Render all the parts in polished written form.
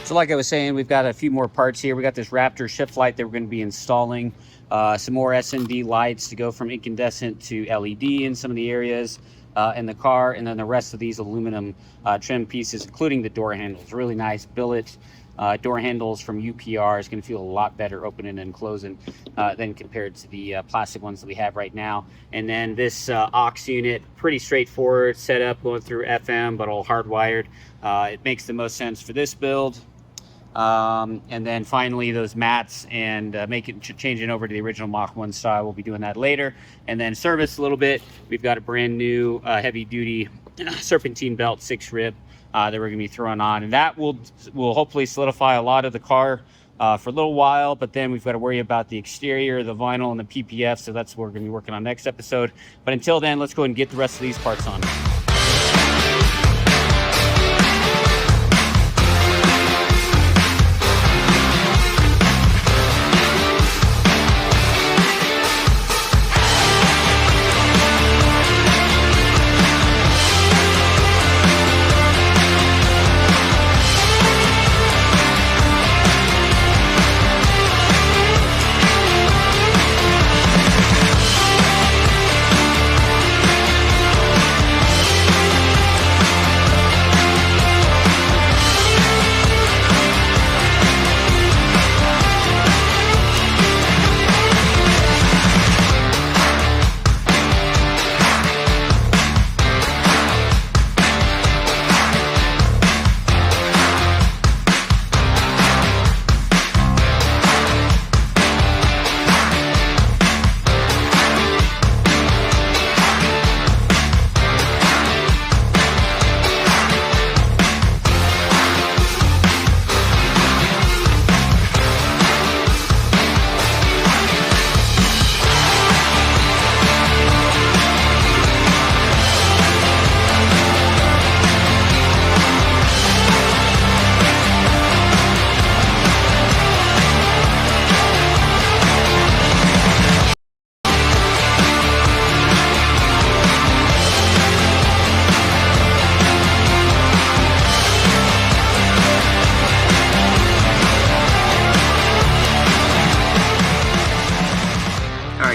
So like I was saying, we've got a few more parts here. We got this Raptor shift light that we're going to be installing. Some more SND lights to go from incandescent to LED in some of the areas in the car. And then the rest of these aluminum trim pieces, including the door handles. Really nice billet door handles from UPR. Is going to feel a lot better opening and closing than compared to the plastic ones that we have right now. And then this aux unit, pretty straightforward setup, going through FM, but all hardwired. It makes the most sense for this build. And then finally those mats and changing over to the original Mach 1 style. We'll be doing that later. And then service a little bit. We've got a brand new heavy duty serpentine belt 6 rib that we're gonna be throwing on, and that will hopefully solidify a lot of the car for a little while. But then we've got to worry about the exterior, the vinyl, and the PPF. So that's what we're gonna be working on next episode. But until then, let's go ahead and get the rest of these parts on.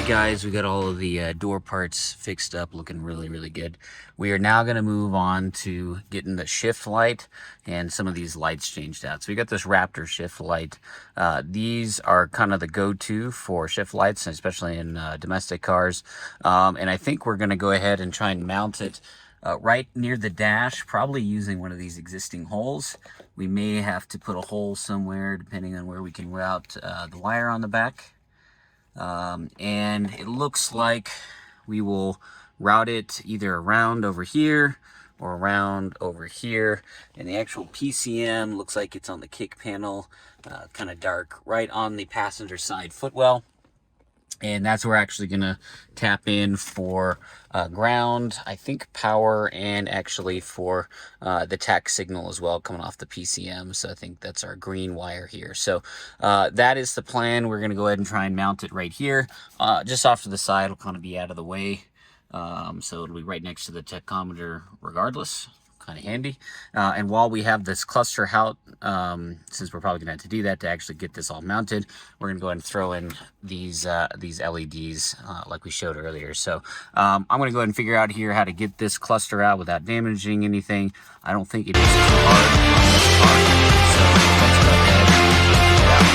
Guys, we got all of the door parts fixed up, looking really good. We are now going to move on to getting the shift light and some of these lights changed out. So we got this Raptor shift light. These are kind of the go-to for shift lights, especially in domestic cars. And I think we're going to go ahead and try and mount it right near the dash, probably using one of these existing holes. We may have to put a hole somewhere depending on where we can route the wire on the back. And it looks like we will route it either around over here or around over here. And the actual PCM looks like it's on the kick panel, kind of dark, right on the passenger side footwell. And that's where we're actually going to tap in for ground, I think power, and actually for the tach signal as well coming off the PCM. So I think that's our green wire here. So that is the plan. We're going to go ahead and try and mount it right here. Just off to the side, it'll kind of be out of the way. So it'll be right next to the tachometer regardless. Kind of handy. And while we have this cluster out, since we're probably gonna have to do that to actually get this all mounted, we're gonna go ahead and throw in these LEDs like we showed earlier. So I'm gonna go ahead and figure out here how to get this cluster out without damaging anything. I don't think it is too hard on this part, so let's go ahead and figure it out.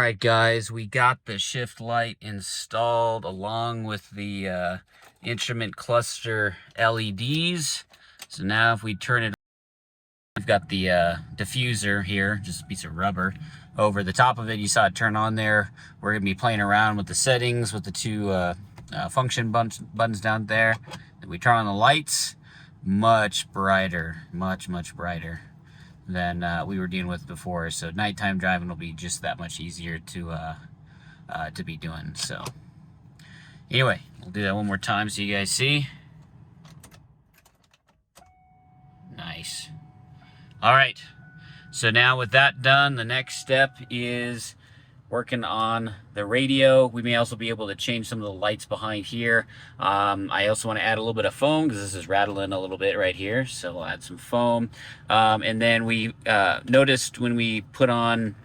Alright guys, we got the shift light installed along with the instrument cluster LEDs. So now if we turn it on, we've got the diffuser here, just a piece of rubber. Over the top of it, you saw it turn on there. We're going to be playing around with the settings with the two function buttons down there. Then we turn on the lights, much brighter, much brighter than we were dealing with before. So nighttime driving will be just that much easier to be doing. So anyway, we'll do that one more time so you guys see. Nice. All right. So now with that done, the next step is working on the radio. We may also be able to change some of the lights behind here. I also want to add a little bit of foam because this is rattling a little bit right here. So we'll add some foam. And then we noticed when we put on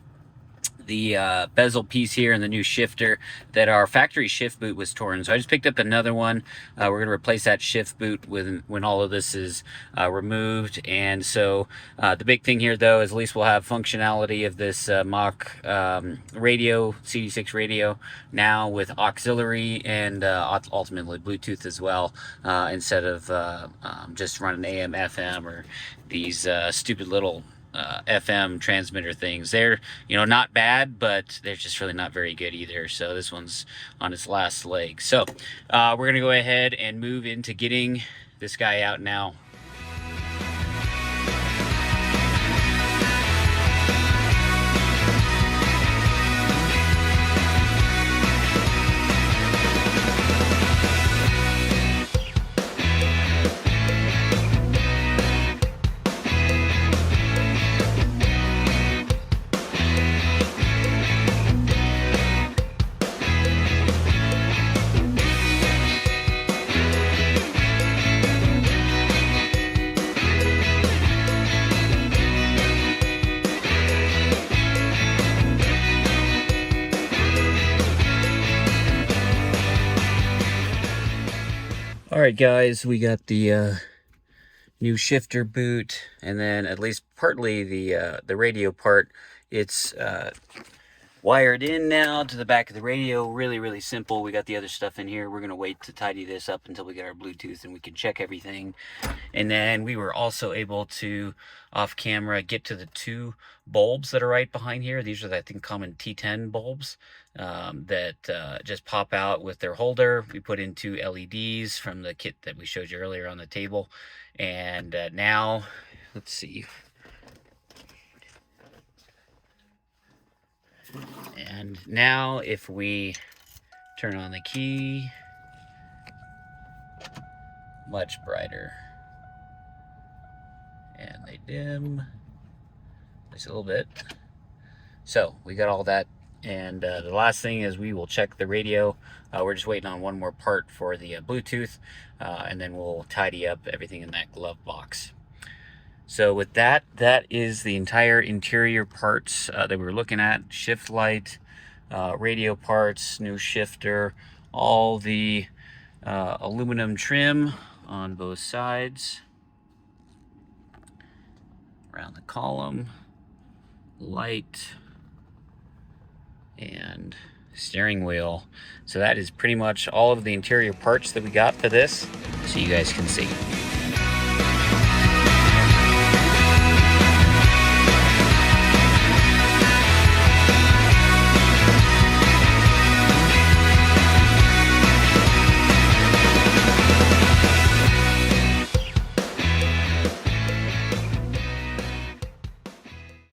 the bezel piece here and the new shifter that our factory shift boot was torn. So I just picked up another one. We're going to replace that shift boot when all of this is removed. And so the big thing here though is at least we'll have functionality of this Mach radio, CD6 radio, now with auxiliary and ultimately Bluetooth as well, instead of just running AM, FM, or these stupid little FM transmitter things. They're, not bad, but they're just really not very good either. So this one's on its last leg. So we're gonna go ahead and move into getting this guy out now. All right, guys, we got the new shifter boot, and then at least partly the radio part. It's wired in now to the back of the radio. Really simple. We got the other stuff in here. We're gonna wait to tidy this up until we get our Bluetooth and we can check everything. And then we were also able to, off camera, get to the two bulbs that are right behind here. These are, I think, common T10 bulbs that just pop out with their holder. We put in two LEDs from the kit that we showed you earlier on the table. And now, let's see. And now if we turn on the key, much brighter. And they dim just a little bit. So we got all that. And the last thing is we will check the radio. We're just waiting on one more part for the Bluetooth, and then we'll tidy up everything in that glove box. So with that, that is the entire interior parts that we were looking at. Shift light, radio parts, new shifter, all the aluminum trim on both sides, around the column, light, and steering wheel. So that is pretty much all of the interior parts that we got for this, so you guys can see.